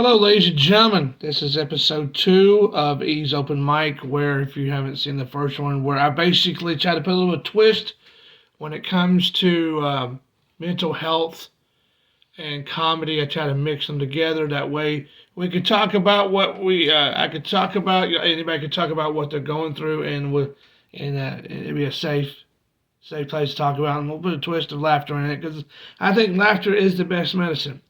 Hello, ladies and gentlemen. This is episode 2 of E's Open Mic, where, if you haven't seen the first one, where I basically try to put a little twist when it comes to mental health and comedy. I try to mix them together. That way, we could talk about I could talk about. Anybody could talk about what they're going through, and it'd be a safe place to talk about, and a little bit of twist of laughter in it, because I think laughter is the best medicine.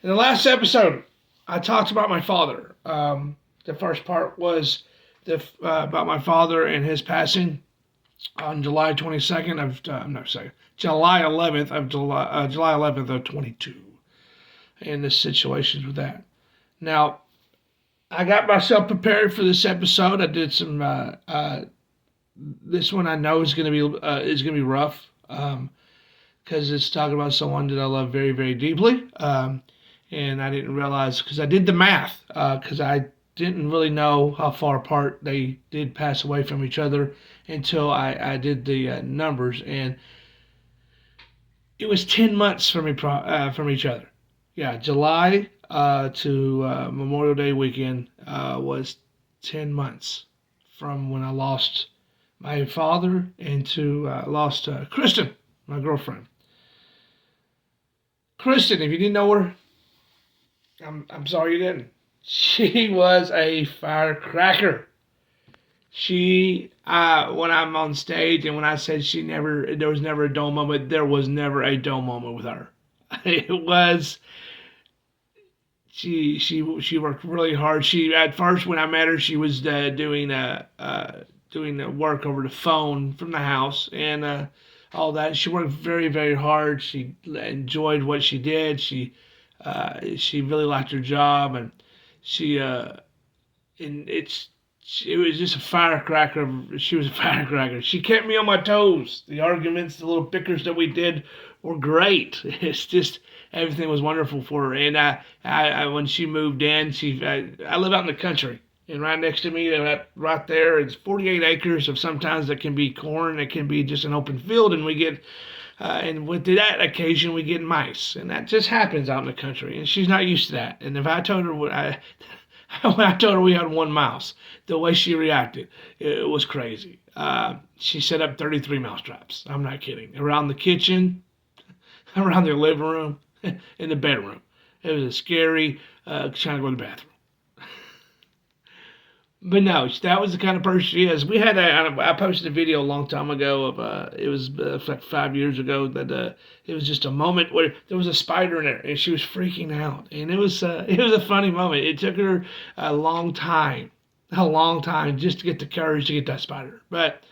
In the last episode, I talked about my father. The first part was about my father and his passing on July 22nd of July 11th of July 11th of 22, and the situations with that. Now, I got myself prepared for this episode. I did some. This one I know is gonna be rough, because it's talking about someone that I love very, very deeply. And I didn't realize, because I did the math, because I didn't really know how far apart they did pass away from each other until I did the numbers, and it was 10 months from each other. Yeah, July to Memorial Day weekend was 10 months from when I lost my father and to lost Kristin, my girlfriend. Kristin, if you didn't know her, I'm sorry you didn't. She was a firecracker. When I'm on stage and when I said there was never a dull moment, there was never a dull moment with her. It was, she worked really hard. At first, when I met her, she was doing work over the phone from the house, and all that. She worked very, very hard. She enjoyed what she did. She really liked her job, and it was just a firecracker. She was a firecracker. She kept me on my toes. The arguments, the little bickers that we did were great. It's just everything was wonderful for her. And when she moved in, I live out in the country, and right next to me, right there, it's 48 acres of, sometimes that can be corn, it can be just an open field, and we get. And with that occasion, we get mice, and that just happens out in the country. And she's not used to that. And if I told her when I told her we had one mouse, the way she reacted, it was crazy. She set up 33 mouse traps. I'm not kidding. Around the kitchen, around the living room, in the bedroom. It was a scary trying to go to the bathroom. But no, that was the kind of person she is. I posted a video a long time ago of, it was like 5 years ago, that it was just a moment where there was a spider in there and she was freaking out. And it was a funny moment. It took her a long time just to get the courage to get that spider. But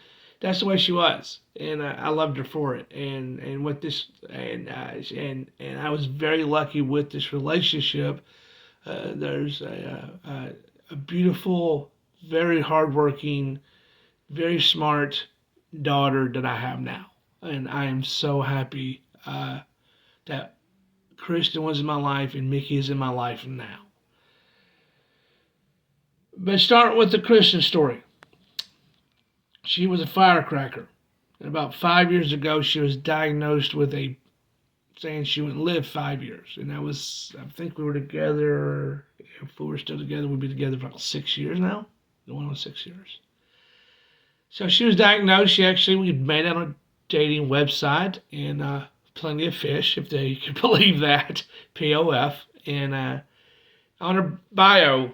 that's the way she was. And I loved her for it. And with this, and I was very lucky with this relationship. There's a beautiful, very hardworking, very smart daughter that I have now. And I am so happy that Kristin was in my life and Mickey is in my life now. But start with the Kristin story. She was a firecracker. And about 5 years ago, she was diagnosed with saying she wouldn't live 5 years. And I think we were together, if we were still together, we'd be together for about 6 years now. Going on 6 years. So she was diagnosed. We met on a dating website, and Plenty of Fish, if they can believe that, POF. And on her bio,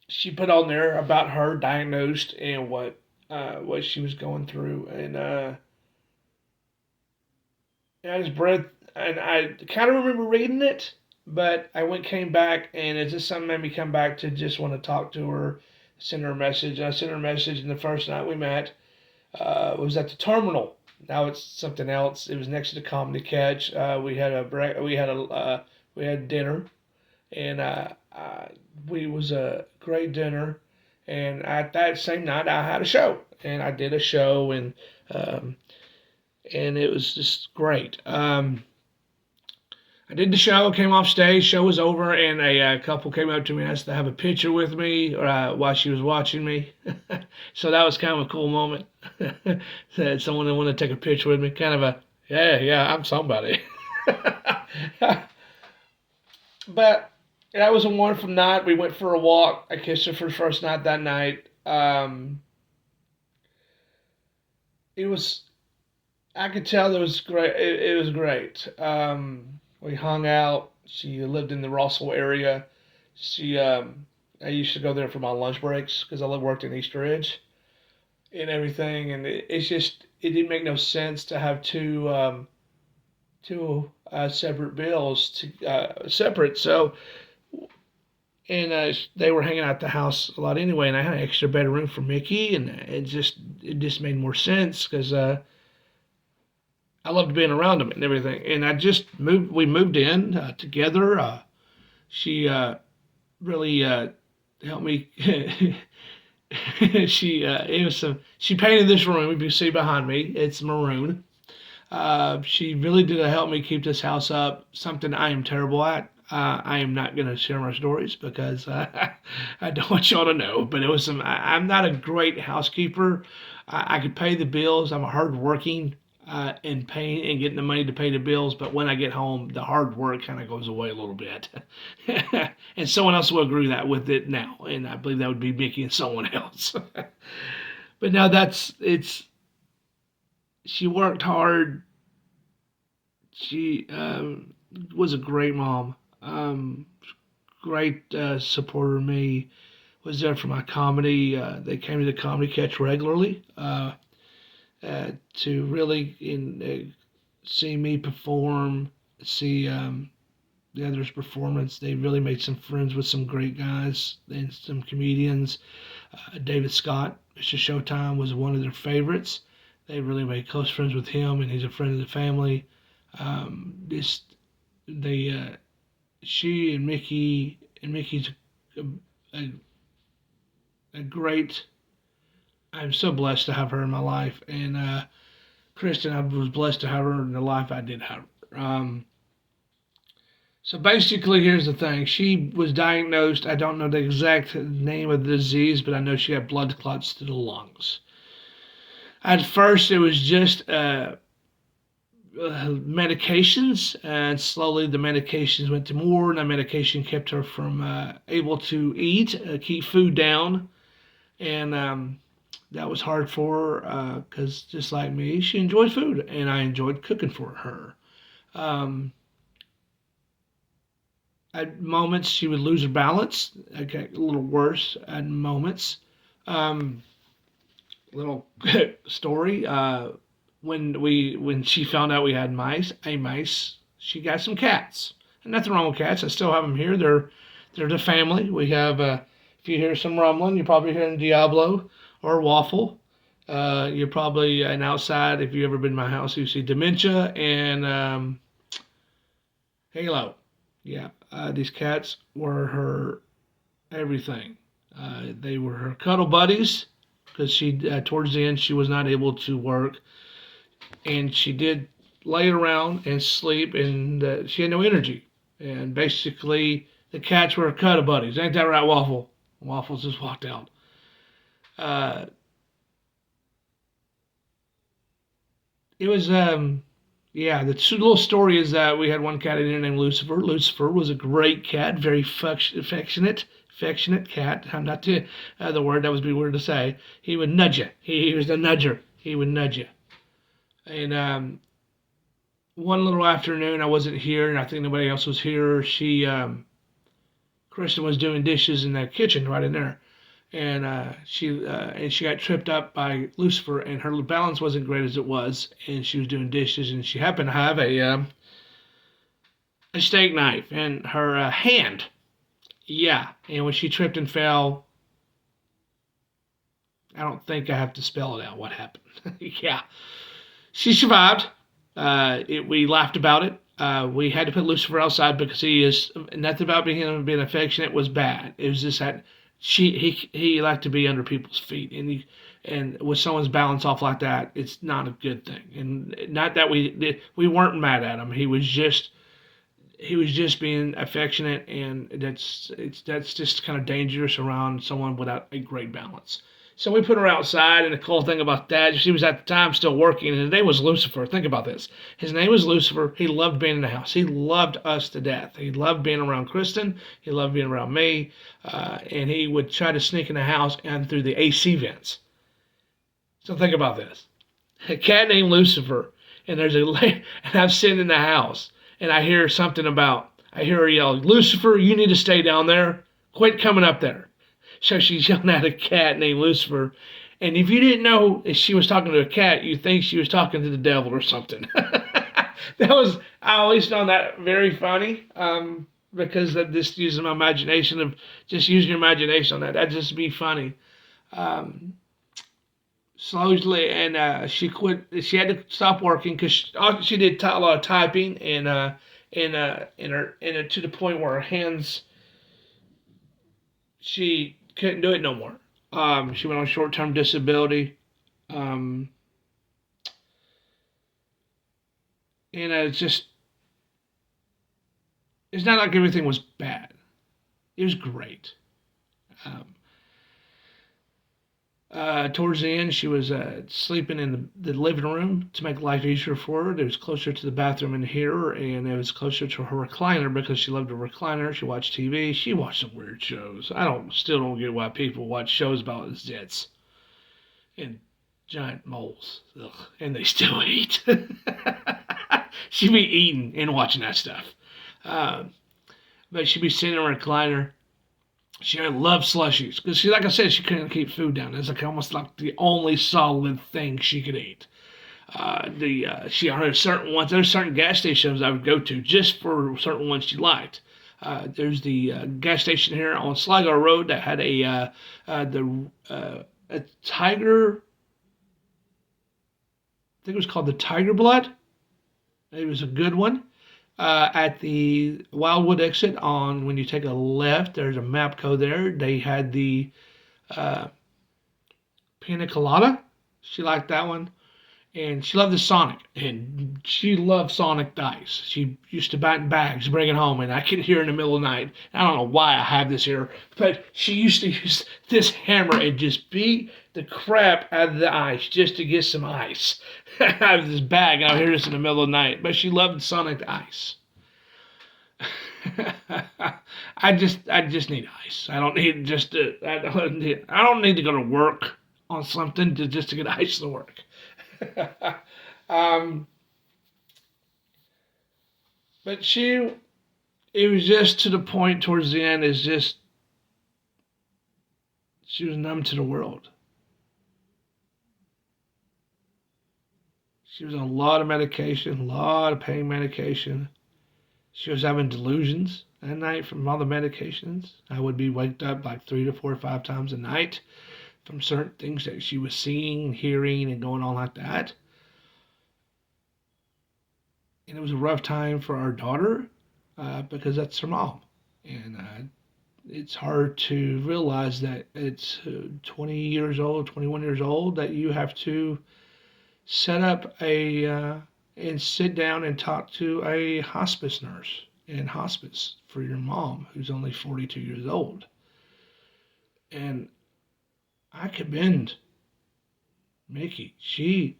she put on there about her diagnosed and what she was going through. And I just read, and I kind of remember reading it, but came back, and it just something made me come back to just want to talk to her. Send her a message. I sent her a message, and the first night we met was at the terminal. Now it's something else. It was next to the Comedy Catch. We had dinner, and it was a great dinner. And at that same night, I had a show, and I did a show, and it was just great. I did the show, came off stage, show was over, and a couple came up to me and asked to have a picture with me while she was watching me. So that was kind of a cool moment. That someone that wanted to take a picture with me, kind of yeah, I'm somebody. But And that was a wonderful night. We went for a walk. I kissed her for the first night that night. It was, I could tell it was great. It was great. We hung out. She lived in the Rossville area. She, I used to go there for my lunch breaks because I worked in East Ridge and everything. And it's just, it didn't make no sense to have two separate bills separate. So, and they were hanging out at the house a lot anyway, and I had an extra bedroom for Mickey, and it just made more sense because I loved being around them and everything. And I just moved. We moved in together. She really helped me. She painted this room. If you see behind me, it's maroon. She really did help me keep this house up. Something I am terrible at. I am not going to share my stories because I don't want y'all to know. But it was some. I'm not a great housekeeper. I could pay the bills. I'm a hardworking and paying and getting the money to pay the bills. But when I get home, the hard work kind of goes away a little bit. And someone else will agree that with it now, and I believe that would be Mickey and someone else. But now that's it's. She worked hard. She was a great mom. Great supporter of me. Was there for my comedy. They came to the comedy catch regularly to really see me perform, see the others' performance. They really made some friends with some great guys and some comedians. David Scott, Mr. Showtime, was one of their favorites. They really made close friends with him, and he's a friend of the family. Just they, she and Mickey's a, a, a great. I'm so blessed to have her in my life, and Kristin, I was blessed to have her in the life I did have. So basically, here's the thing. She was diagnosed. I don't know the exact name of the disease, but I know she had blood clots to the lungs. At first, it was just medications, and slowly the medications went to more, and the medication kept her from able to eat, keep food down, and that was hard for her because just like me, she enjoyed food, and I enjoyed cooking for her. Um, at moments, she would lose her balance. It got a little worse at moments. Um, Little story. When she found out we had mice, she got some cats. And nothing wrong with cats. I still have them here. They're the family. We have. If you hear some rumbling, you're probably hearing Diablo or Waffle. You're probably an outside. If you ever been to my house, you see Dementia and Halo. Yeah, these cats were her everything. They were her cuddle buddies because she towards the end she was not able to work, and she did lay around and sleep, and she had no energy. And basically, the cats were her cuddle buddies. Ain't that right, Waffle? Waffles just walked out. Uh, it was yeah. The little story is that we had one cat in there named Lucifer. Lucifer was a great cat, very affectionate cat. I'm not the word that would be weird to say. He would nudge you. He was a nudger. He would nudge you. And one little afternoon, I wasn't here, and I think nobody else was here. Kristin was doing dishes in the kitchen right in there, and she got tripped up by Lucifer, and her balance wasn't great as it was, and she was doing dishes, and she happened to have a steak knife in her hand. Yeah, and when she tripped and fell, I don't think I have to spell it out what happened. Yeah, she survived. We laughed about it. We had to put Lucifer outside because he is nothing about being affectionate was bad. It was just that he liked to be under people's feet, and with someone's balance off like that, it's not a good thing. And not that we weren't mad at him. He was just being affectionate, and that's just kind of dangerous around someone without a great balance. So we put her outside, and the cool thing about that, she was at the time still working, and his name was Lucifer. Think about this. His name was Lucifer. He loved being in the house. He loved us to death. He loved being around Kristin. He loved being around me. And he would try to sneak in the house and through the AC vents. So think about this. A cat named Lucifer, and and I'm sitting in the house, and I hear her yell, Lucifer, you need to stay down there. Quit coming up there. So she's yelling at a cat named Lucifer. And if you didn't know if she was talking to a cat, you'd think she was talking to the devil or something. I always found that very funny, because of just using my imagination of just using your imagination on that. That'd just be funny. Slowly, and she quit. She had to stop working because she did a lot of typing, and to the point where her hands, she couldn't do it no more. She went on short-term disability. And it's not like everything was bad. It was great. Towards the end, she was sleeping in the living room to make life easier for her. It was closer to the bathroom in here, and it was closer to her recliner because she loved her recliner. She watched TV. She watched some weird shows. Still don't get why people watch shows about zits and giant moles. Ugh, and they still eat. She'd be eating and watching that stuff. But she'd be sitting in her recliner. She loved slushies because, like I said, she couldn't keep food down. It's like almost like the only solid thing she could eat. She had certain ones. There's certain gas stations I would go to just for certain ones she liked. There's the gas station here on Sligo Road that had a tiger. I think it was called the Tiger Blood. It was a good one. At the Wildwood exit when you take a left, there's a map code there. They had the Pina Colada. She liked that one. And she loved the Sonic. And she loved Sonic dice. She used to buy it in bags, bring it home, and I could hear her in the middle of the night. I don't know why I have this here, but she used to use this hammer and just beat the crap out of the ice just to get some ice out of this bag. And I hear this in the middle of the night. But she loved Sonic ice. I just need ice. I don't need I don't need to go to work on something just to get ice to work. But it was just to the point towards the end she was numb to the world. She was on a lot of medication, a lot of pain medication. She was having delusions at night from all the medications. I would be waked up like 3 to 4 or 5 times a night from certain things that she was seeing, hearing, and going on like that. And it was a rough time for our daughter because that's her mom. And it's hard to realize that it's 20 years old, 21 years old, that you have to set up and sit down and talk to a hospice nurse in hospice for your mom, who's only 42 years old. And I commend Mickey. She's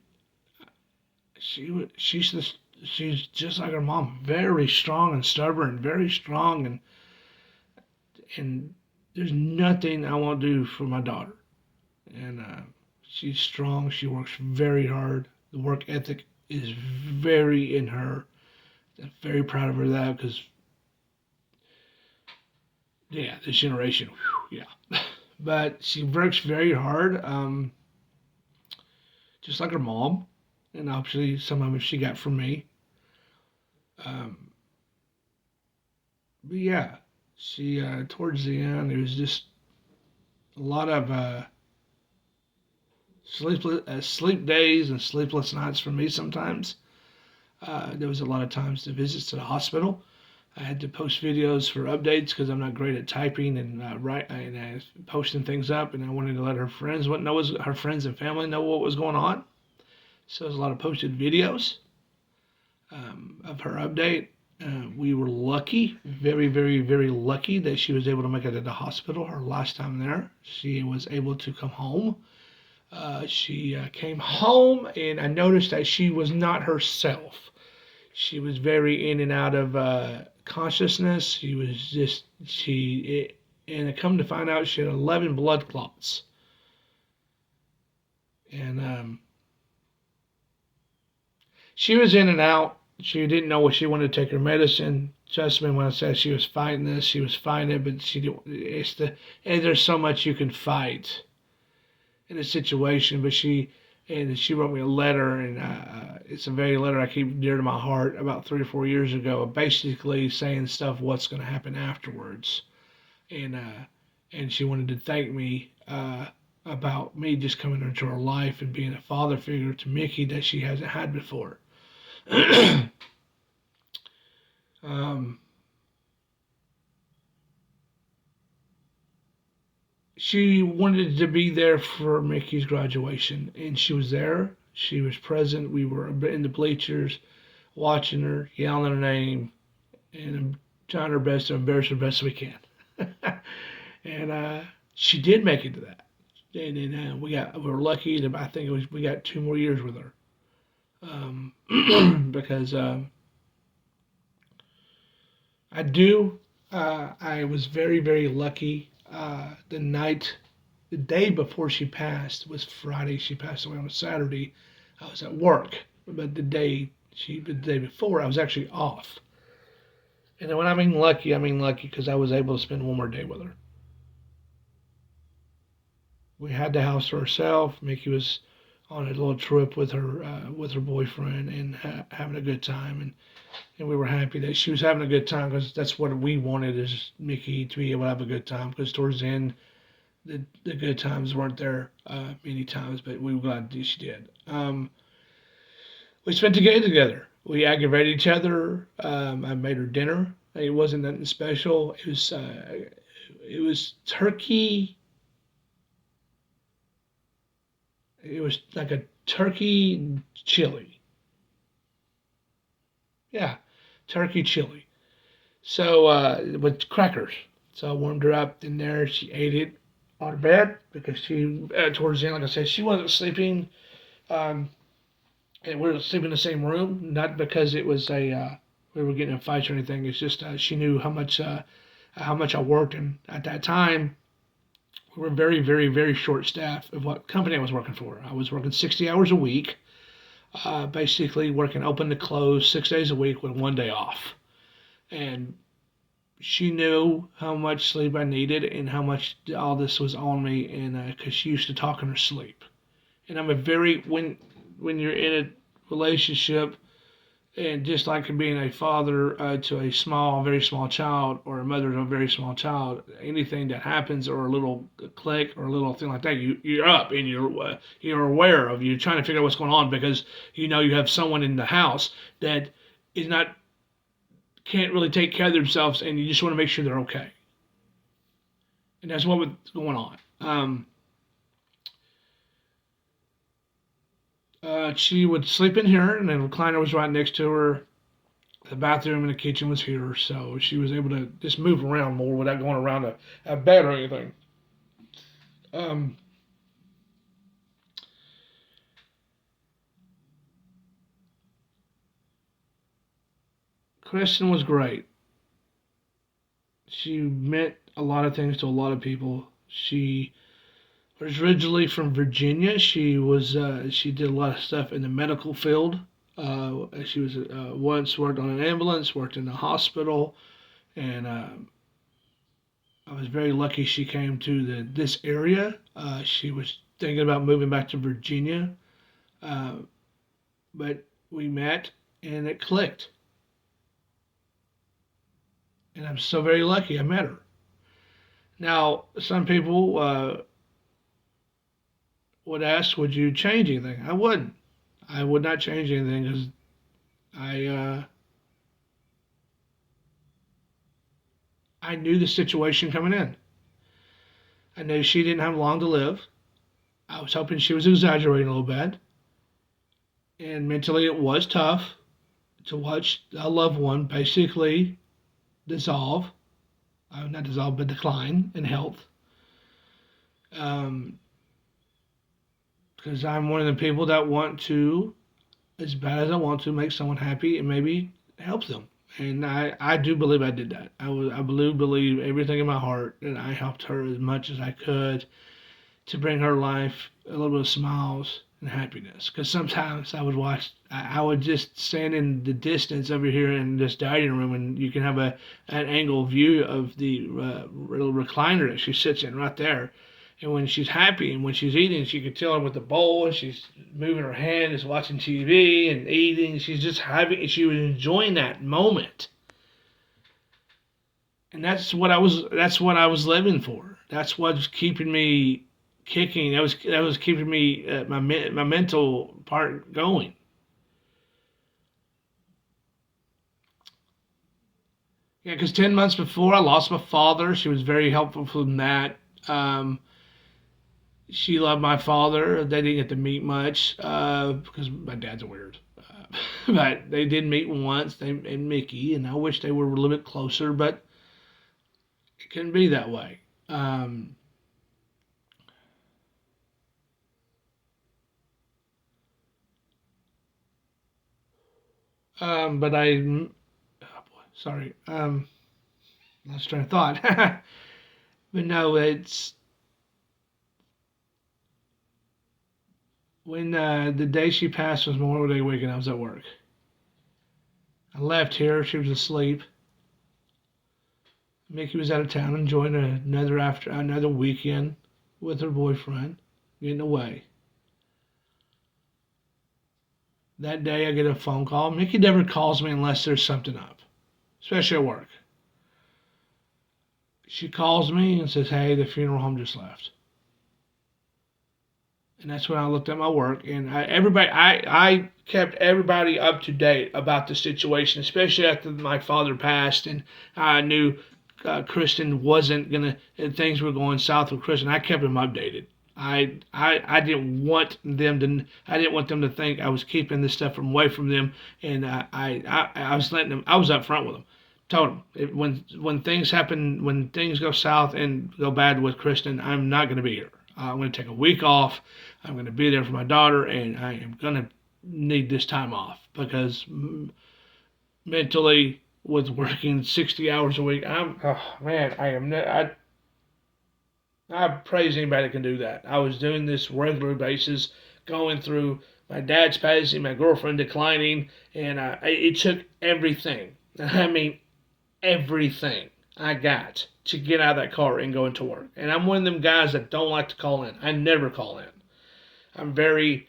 just like her mom, very strong and stubborn, very strong, and there's nothing I won't do for my daughter. And she's strong. She works very hard. The work ethic is very in her. I'm very proud of her that because, yeah, this generation, whew, yeah. But she works very hard, just like her mom, and obviously some of it she got from me. But yeah, she towards the end, it was just a lot of sleep days and sleepless nights for me sometimes. There was a lot of times the visits to the hospital. I had to post videos for updates because I'm not great at typing and posting things up, and I wanted to let her friends her friends and family know what was going on. So there's a lot of posted videos of her update, We were lucky, very, very, very lucky that she was able to make it to the hospital her last time there. She was able to come home. She came home, and I noticed that she was not herself. She was very in and out of consciousness. She was just, and I come to find out she had 11 blood clots. And she was in and out. She didn't know what she wanted to take her medicine. Trust me when I said she was fighting this, she was fighting it, but she didn't. And there's so much you can fight in a situation. But she wrote me a letter, and it's a very letter I keep dear to my heart. About 3 or 4 years ago, basically saying stuff what's going to happen afterwards, and she wanted to thank me. About me just coming into her life and being a father figure to Mickey that she hasn't had before. um, she wanted to be there for Mickey's graduation, and she was there. She was present. We were in the bleachers watching her, yelling her name, and trying her best to embarrass her best we can. And she did make it to that. And then we were lucky that I think we got 2 more years with her. Because I was very, very lucky. The day before she passed was Friday. She passed away on a Saturday. I was at work, but the day before, I was actually off. And when I mean lucky because I was able to spend 1 more day with her. We had the house to herself. Mickey was on a little trip with her boyfriend and having a good time, and we were happy that she was having a good time because that's what we wanted is Mickey to be able to have a good time because towards the end the good times weren't there many times, but we were glad that she did. We spent the day together. We aggravated each other. I made her dinner. It wasn't nothing special. It was turkey. It was like a turkey chili. Yeah, turkey chili. So with crackers. So I warmed her up in there. She ate it on her bed because she towards the end, like I said, she wasn't sleeping. Um, and we were sleeping in the same room, not because it was we were getting in fights or anything. It's just she knew how much I worked, and at that time we were very, very, very short staffed of what company I was working for. I was working 60 hours a week, basically working open to close 6 days a week with 1 day off. And she knew how much sleep I needed and how much all this was on me, and because she used to talk in her sleep. And I'm a very when you're in a relationship, and just like being a father to a very small child, or a mother to a very small child, anything that happens or a little click or a little thing like that, you're up and you're aware of. You're trying to figure out what's going on because you know you have someone in the house that is not can't really take care of themselves, and you just want to make sure they're okay. And that's what was going on. She would sleep in here, and the recliner was right next to her. The bathroom and the kitchen was here, so she was able to just move around more without going around a bed or anything. Um, Kristin was great. She meant a lot of things to a lot of people. She was originally from Virginia. She did a lot of stuff in the medical field. She was once worked on an ambulance, worked in a hospital, and I was very lucky she came to this area. She was thinking about moving back to Virginia, uh, but we met and it clicked. And I'm so very lucky I met her. Now, some people would ask, "Would you change anything?" I wouldn't. I would not change anything because I uh, I knew the situation coming in. I knew she didn't have long to live. I was hoping she was exaggerating a little bit, and mentally it was tough. to watch a loved one basically dissolve, not dissolve, but decline in health. Because I'm one of the people that want to, as bad as I want to, make someone happy and maybe help them. And I do believe I did that. I believe everything in my heart that I helped her as much as I could to bring her life a little bit of smiles and happiness. Because sometimes I would just stand in the distance over here in this dining room, and you can have an angle view of the recliner that she sits in right there. And when she's happy and when she's eating, she can tell her with the bowl, and she's moving her hand, is watching TV and eating. She's just having, she was enjoying that moment. And that's what I was living for. That's what's keeping me kicking. That was keeping me my mental part going. Yeah, because 10 months before I lost my father, she was very helpful from that. Um, she loved my father. They didn't get to meet much because my dad's weird. But they did meet once, they and Mickey, and I wish they were a little bit closer, but it couldn't be that way. Um, but oh boy, sorry, lost train of thought. But no, it's when the day she passed was Memorial Day weekend. I was at work. I left here. She was asleep. Mickey was out of town enjoying another weekend with her boyfriend, getting away. That day, I get a phone call. Mickey never calls me unless there's something up, especially at work. She calls me and says, "Hey, the funeral home just left." And that's when I looked at my work, and I kept everybody up to date about the situation, especially after my father passed, and I knew Kristin wasn't gonna, and things were going south with Kristin. I kept them updated. I didn't want them to, I didn't want them to think I was keeping this stuff away from them, and I was letting them, I was upfront with them. Told them when things happen, when things go south and go bad with Kristin, I'm not going to be here. I'm going to take a week off. I'm going to be there for my daughter, and I am going to need this time off because mentally, with working 60 hours a week, oh man, I am. I praise anybody that can do that. I was doing this regular basis, going through my dad's passing, my girlfriend declining, and it took everything. I mean, everything I got to get out of that car and go into work. And I'm one of them guys that don't like to call in. I never call in. I'm very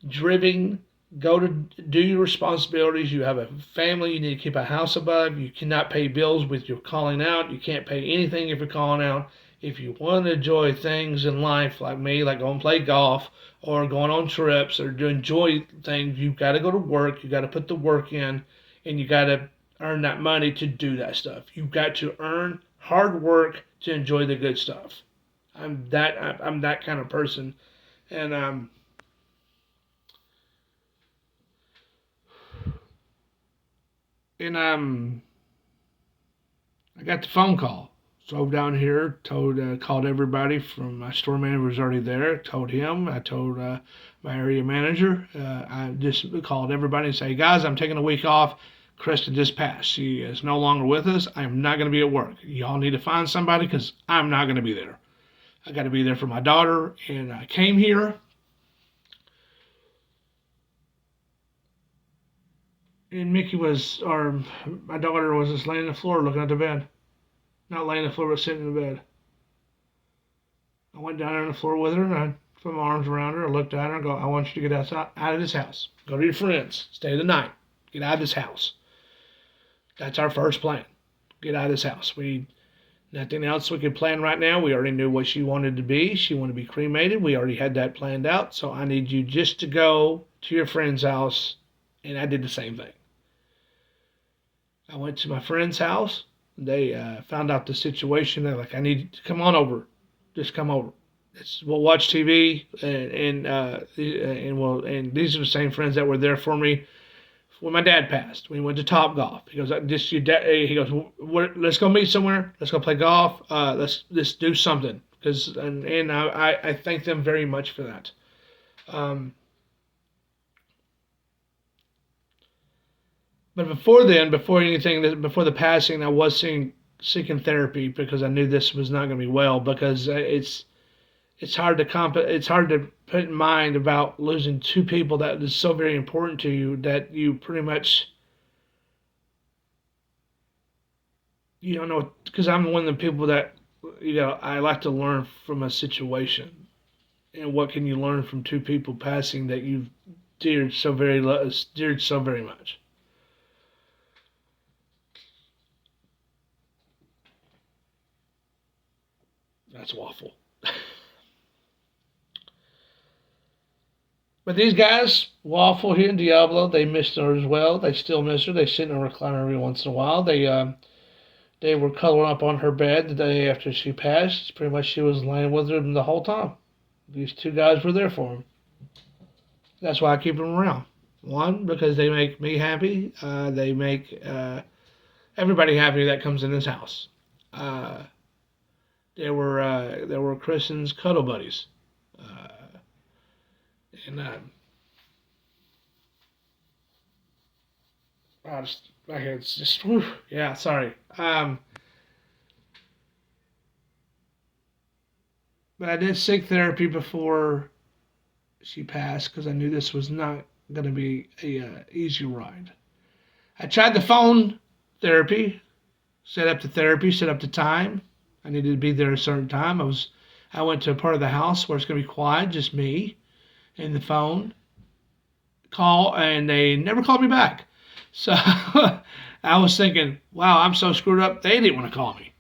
driven. Go to do your responsibilities. You have a family. You need to keep a house above. You cannot pay bills with your calling out. You can't pay anything if you're calling out. If you want to enjoy things in life like me, like going to play golf or going on trips or to enjoy things, you've got to go to work. You got to put the work in, and you got to earn that money to do that stuff. You've got to earn hard work to enjoy the good stuff. I'm that kind of person, and I got the phone call. Drove down here, called everybody from my store manager was already there. Told him, I told my area manager. I just called everybody and say, guys, I'm taking a week off. Kristin just passed. She is no longer with us. I'm not going to be at work. Y'all need to find somebody because I'm not going to be there. I got to be there for my daughter. And I came here. And my daughter was just laying on the floor looking at the bed. Not laying on the floor, but sitting in the bed. I went down there on the floor with her and I put my arms around her. I looked at her and go, I want you to get out of this house. Go to your friends. Stay the night. Get out of this house. That's our first plan. Get out of this house. Nothing else we could plan right now. We already knew what she wanted to be. She wanted to be cremated. We already had that planned out. So I need you just to go to your friend's house. And I did the same thing. I went to my friend's house. They found out the situation. They're like, I need to come on over. Just come over. We'll watch TV and these are the same friends that were there for me when my dad passed. We went to Top Golf. He goes, "Just your dad." He goes, "Let's go meet somewhere. Let's go play golf. Let's do something." Because and I thank them very much for that. Um, but before then, before anything, before the passing, I was seeking therapy because I knew this was not going to be well. Because it's hard to it's hard to put in mind about losing two people that is so very important to you that you pretty much you don't know. Because I'm one of the people that I like to learn from a situation, and what can you learn from two people passing that you've deared so very much. That's waffle. But these guys, Waffle here in Diablo, they missed her as well. They still miss her. They sit in a recliner every once in a while. They were cuddling up on her bed the day after she passed. Pretty much she was laying with them the whole time. These two guys were there for him. That's why I keep them around. One, because they make me happy. They make everybody happy that comes in this house. Uh, there were Kristin's cuddle buddies, and I just my head's just whew, yeah. Sorry. But I did seek therapy before she passed because I knew this was not going to be a easy ride. I tried the phone therapy, set up the time. I needed to be there at a certain time. I went to a part of the house where it's going to be quiet, just me and the phone call, and they never called me back. So I was thinking, wow, I'm so screwed up. They didn't want to call me.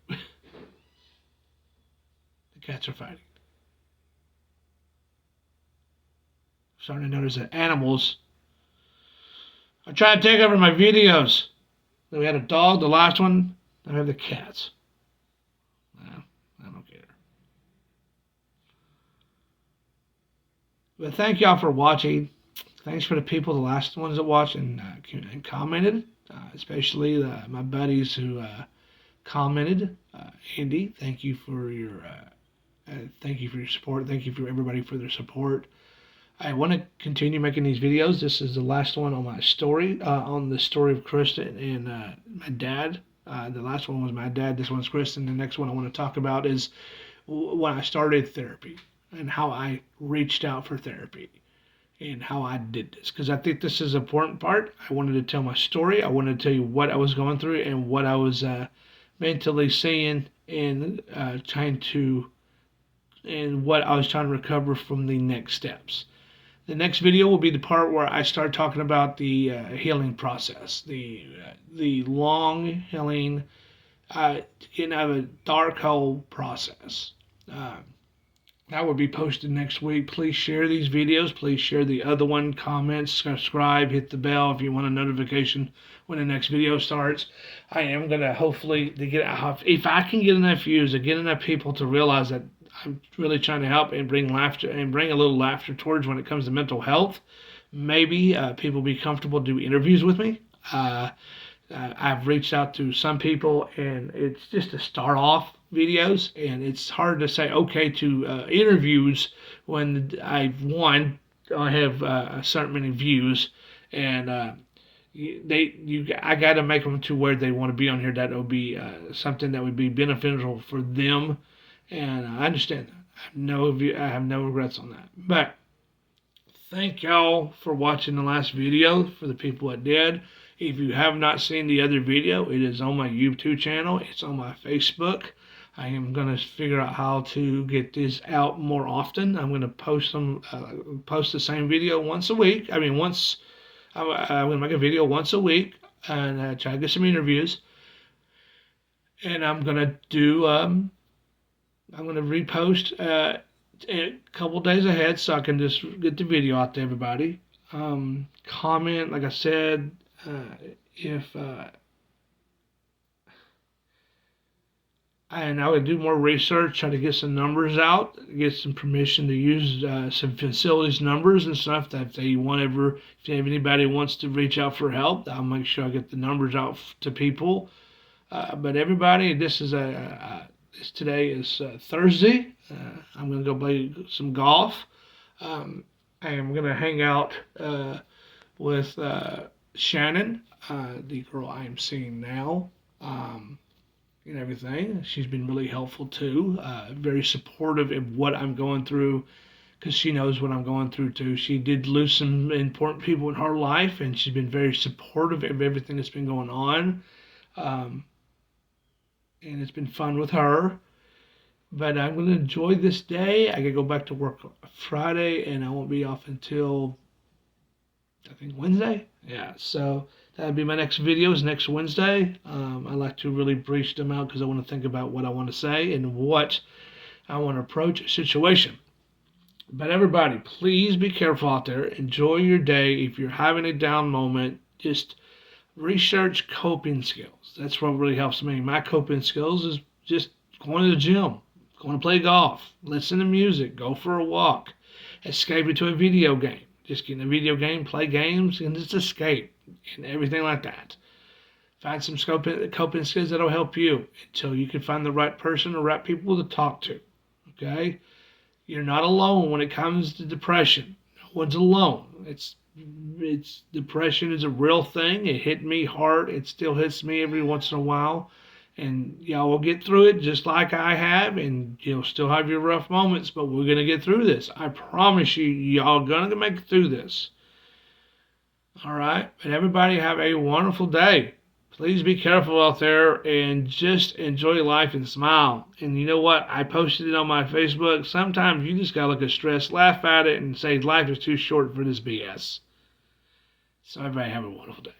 The cats are fighting. Starting to notice that animals are trying to take over my videos. Then we had a dog, the last one. Now we have the cats. Well, I don't care. But thank y'all for watching. Thanks for the people, the last ones that watched and commented, especially my buddies who commented. Andy, thank you for your support. Thank you for everybody for their support. I want to continue making these videos. This is the last one on my story, on the story of Kristin and my dad. The last one was my dad. This one's Kristin. The next one I want to talk about is when I started therapy and how I reached out for therapy and how I did this. Because I think this is an important part. I wanted to tell my story. I wanted to tell you what I was going through and what I was mentally seeing and what I was trying to recover from the next steps. The next video will be the part where I start talking about the healing process, the long healing, getting out of a dark hole process. That will be posted next week. Please share these videos. Please share the other one. Comment, subscribe, hit the bell if you want a notification when the next video starts. I am gonna hopefully if I can get enough views, or get enough people to realize that I'm really trying to help and bring laughter and bring a little laughter towards when it comes to mental health. Maybe people be comfortable to do interviews with me. I've reached out to some people, and it's just to start off videos, and it's hard to say okay to interviews when I have a certain many views, and I got to make them to where they want to be on here. That will be something that would be beneficial for them. And I understand that. I have no regrets on that. But thank y'all for watching the last video, for the people that did. If you have not seen the other video, it is on my YouTube channel. It's on my Facebook. I am going to figure out how to get this out more often. I'm going to post the same video once a week. I'm going to make a video once a week and try to get some interviews. And I'm going to repost a couple days ahead so I can just get the video out to everybody. Comment, like I said, if And I would do more research, try to get some numbers out, get some permission to use some facilities numbers and stuff. That if anybody wants to reach out for help, I'll make sure I get the numbers out to people. But everybody, today is Thursday. I'm gonna go play some golf. I'm gonna hang out with Shannon, the girl I am seeing now. And everything. She's been really helpful too, very supportive of what I'm going through, because she knows what I'm going through too. She did lose some important people in her life, and she's been very supportive of everything that's been going on. And it's been fun with her. But I'm going to enjoy this day. I got to go back to work Friday, and I won't be off until, I think, Wednesday. Yeah, so that'll be my next videos next Wednesday. I like to really breach them out because I want to think about what I want to say and what I want to approach a situation. But everybody, please be careful out there. Enjoy your day. If you're having a down moment, just research coping skills. That's what really helps me. My coping skills is just going to the gym, going to play golf, listen to music, go for a walk, escape into a video game. Just get in a video game, play games, and just escape, and everything like that. Find some coping skills that'll help you until you can find the right person or right people to talk to. Okay? You're not alone when it comes to depression. No one's alone. It's depression is a real thing. It hit me hard. It still hits me every once in a while. And y'all will get through it just like I have, and you'll still have your rough moments, but we're going to get through this. I promise you, y'all going to make it through this. All right? But everybody have a wonderful day. Please be careful out there and just enjoy life and smile. And you know what? I posted it on my Facebook. Sometimes you just got to look at stress, laugh at it, and say life is too short for this BS. So everybody have a wonderful day.